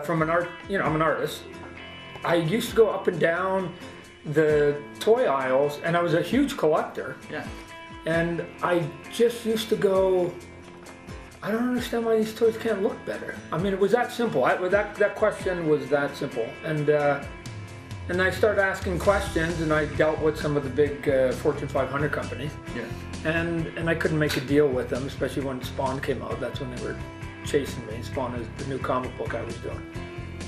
From an art, I'm an artist. I used to go up and down the toy aisles, and I was a huge collector. Yeah. And I just used to go, I don't understand why these toys can't look better. I mean, it was that simple. That question was that simple. And I started asking questions, and I dealt with some of the big Fortune 500 companies. Yeah. And I couldn't make a deal with them, especially when Spawn came out. That's when they were chasing me. Spawn is the new comic book I was doing.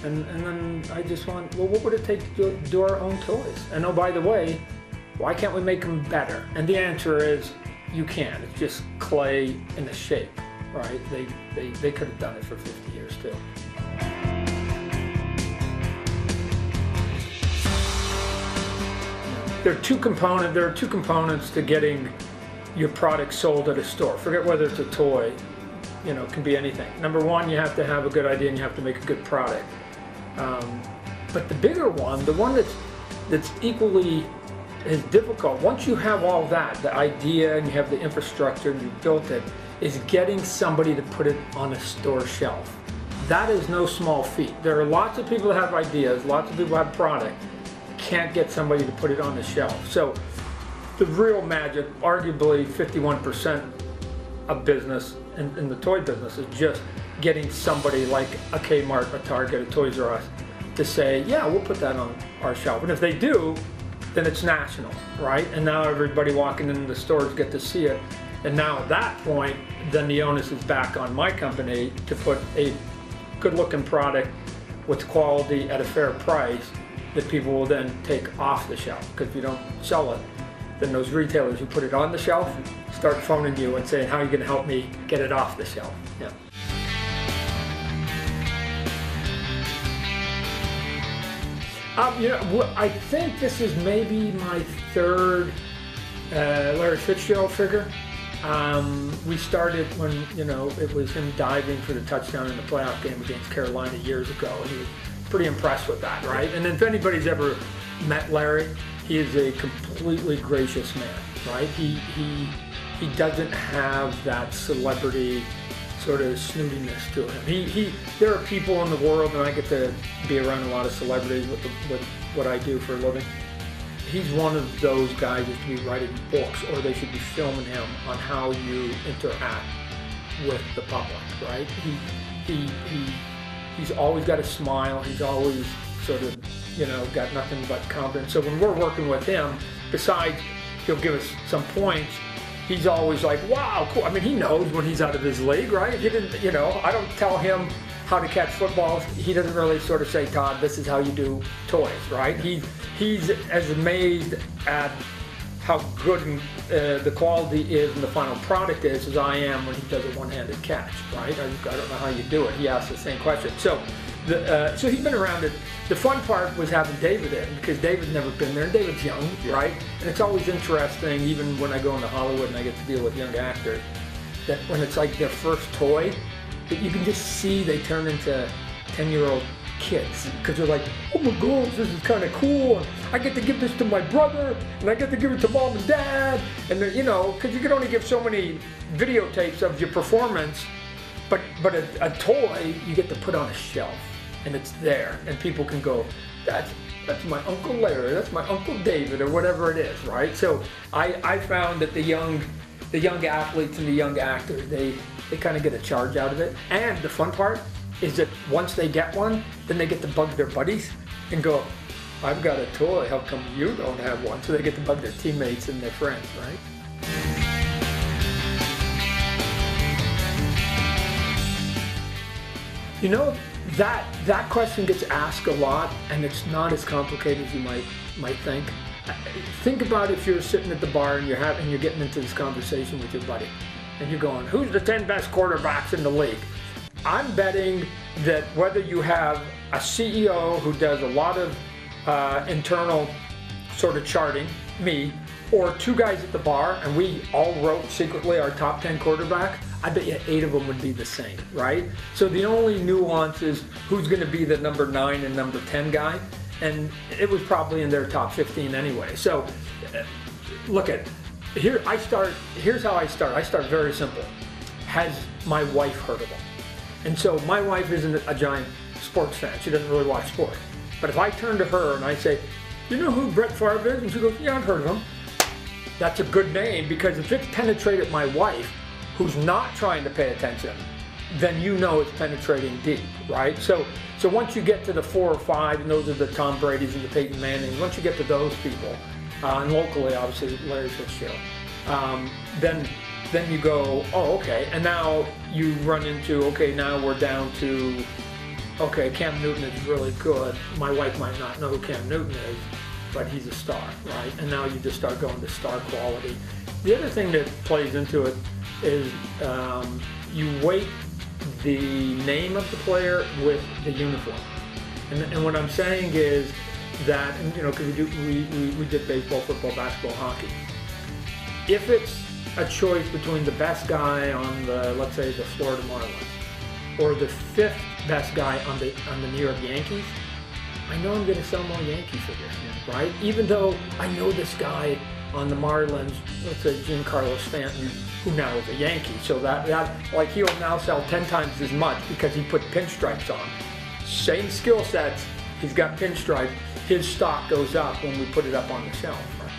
And then I just went, well, what would it take to do our own toys? And oh, by the way, why can't we make them better? And the answer is, you can. It's just clay in a shape, right? They could have done it for 50 years too. There are two components to getting your product sold at a store. Forget whether it's a toy, it can be anything. Number one, you have to have a good idea and you have to make a good product. But the bigger one, the one that's equally as difficult, once you have all that, the idea and you have the infrastructure and you've built it, is getting somebody to put it on a store shelf. That is no small feat. There are lots of people that have ideas, lots of people have product, can't get somebody to put it on the shelf. So the real magic, arguably 51% of business in the toy business, is just getting somebody like a Kmart, a Target, a Toys R Us to say, yeah, we'll put that on our shelf. And if they do, then it's national, right? And now everybody walking into the stores get to see it. And now at that point, then the onus is back on my company to put a good looking product with quality at a fair price that people will then take off the shelf. Because if you don't sell it, then those retailers who put it on the shelf start phoning you and saying, how are you going to help me get it off the shelf? Yeah. I think this is maybe my third Larry Fitzgerald figure. We started when, it was him diving for the touchdown in the playoff game against Carolina years ago, and he was pretty impressed with that, right? And if anybody's ever met Larry, he is a completely gracious man, right? He doesn't have that celebrity sort of snootiness to him. There are people in the world, and I get to be around a lot of celebrities with what I do for a living. He's one of those guys that should be writing books, or they should be filming him on how you interact with the public, right? He's always got a smile. He's always sort of, got nothing but confidence. So when we're working with him, besides he'll give us some points, he's always like, wow, cool. I mean, he knows when he's out of his league, right? He didn't, I don't tell him how to catch footballs. He doesn't really sort of say, Todd, this is how you do toys, right? He's as amazed at how good the quality is and the final product is as I am when he does a one-handed catch, right? I don't know how you do it. He asks the same question. So he's been around it. The fun part was having David in, because David's never been there. David's young, right? And it's always interesting, even when I go into Hollywood and I get to deal with young actors, that when it's like their first toy, that you can just see they turn into 10-year-old kids, because they're like, oh my gosh, this is kind of cool, and I get to give this to my brother, and I get to give it to mom and dad, and because you can only give so many videotapes of your performance, but a toy you get to put on a shelf, and it's there, and people can go, that's my Uncle Larry, that's my Uncle David, or whatever it is, right? So I found that the young athletes and the young actors, they kind of get a charge out of it. And the fun part is that once they get one, then they get to bug their buddies and go, I've got a toy, how come you don't have one? So they get to bug their teammates and their friends, right? That question gets asked a lot, and it's not as complicated as you might think. Think about if you're sitting at the bar and you're getting into this conversation with your buddy, and you're going, who's the 10 best quarterbacks in the league? I'm betting that whether you have a CEO who does a lot of internal sort of charting, me, or two guys at the bar, and we all wrote secretly our top 10 quarterbacks, I bet you 8 of them would be the same, right? So the only nuance is who's going to be the number 9 and number 10 guy, and it was probably in their top 15 anyway. So look at, here's how I start. I start very simple. Has my wife heard of them? And so my wife isn't a giant sports fan. She doesn't really watch sports. But if I turn to her and I say, you know who Brett Favre is? And she goes, yeah, I've heard of him. That's a good name, because if it's penetrated my wife, who's not trying to pay attention, then you know it's penetrating deep, right? So once you get to the 4 or 5, and those are the Tom Brady's and the Peyton Mannings, once you get to those people, and locally, obviously, Larry Fitzgerald, then you go, oh, okay, and now you run into, okay, now we're down to, okay, Cam Newton is really good. My wife might not know who Cam Newton is, but he's a star, right? And now you just start going to star quality. The other thing that plays into it is you weight the name of the player with the uniform. And what I'm saying is that, and, you know, because we did baseball, football, basketball, hockey. If it's a choice between the best guy on the, let's say, the Florida Marlins, or the 5th best guy on the New York Yankees, I know I'm going to sell more Yankee figures, right? Even though I know this guy on the Marlins, let's say Giancarlo Stanton, who now is a Yankee, so that like he'll now sell 10 times as much because he put pinstripes on. Same skill sets, he's got pinstripes. His stock goes up when we put it up on the shelf. Right?